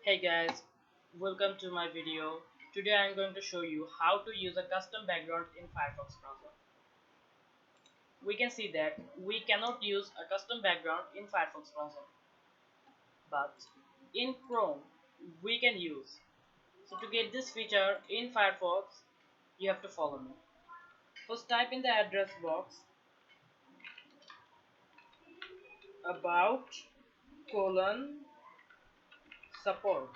Hey guys, welcome to my video. Today I am going to show you how to use a custom background in Firefox browser. We can see that we cannot use a custom background in Firefox browser, but in Chrome we can use. So to get this feature in Firefox, you have to follow me. First type in the address box about colon support.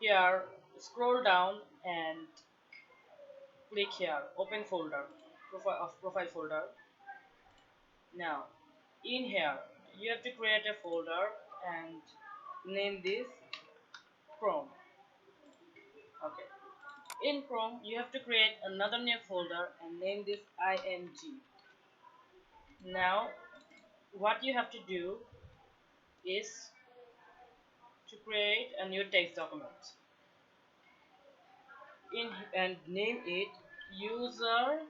Here scroll down and click here open folder profile folder. Now in here you have to create a folder and name this Chrome. Okay, in Chrome you have to create another new folder and name this img. Now what you have to do is to create a new text document in and name it user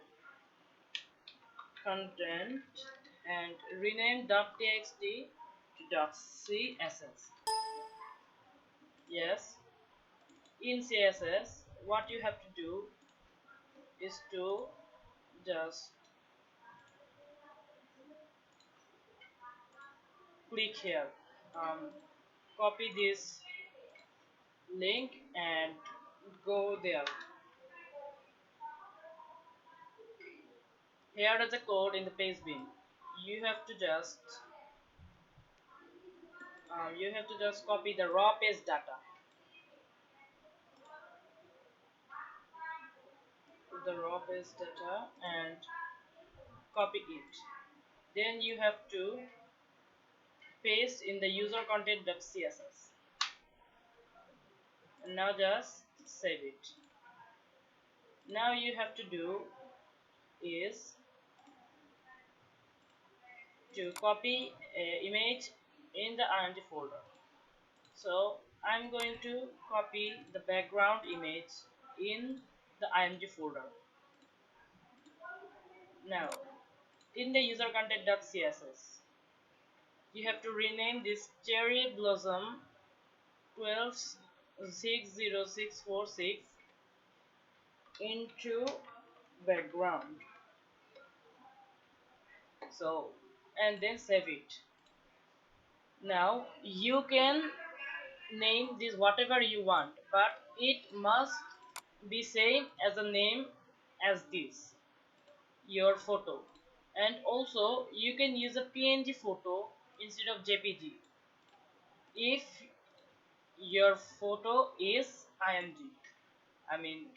content and rename .txt to .css. Yes, in CSS what you have to do is to just click here, copy this link and go there. Here is the code in the paste bin. You have to just copy the raw paste data, and copy it. Then you have to paste in the user content.css and now just save it. Now you have to do is to copy a image in the img folder. So I'm going to copy the background image in the img folder. Now in the user content.css you have to rename this cherry blossom 1260646 into background. So and then save it. Now you can name this whatever you want, but it must be same as a name as this your photo. And also you can use a png photo instead of jpg if your photo is img, I mean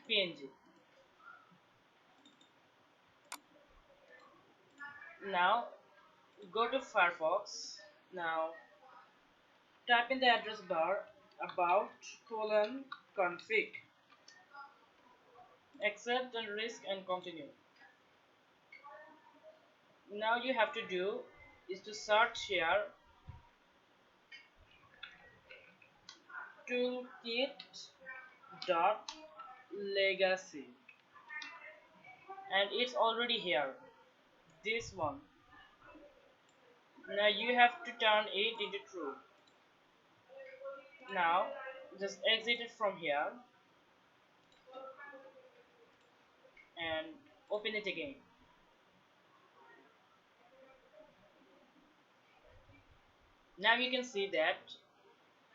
png. Now go to Firefox. Now type in the address bar about colon config, accept and risk and continue. Now you have to do is to search here toolkit.legacy, and it's already here, this one. Now you have to turn it into true. Now just exit it from here and open it again. Now you can see that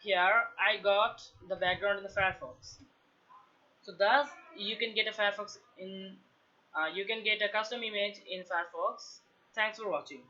here I got the background in the Firefox. So thus you can get a Firefox in you can get a custom image in Firefox. Thanks for watching.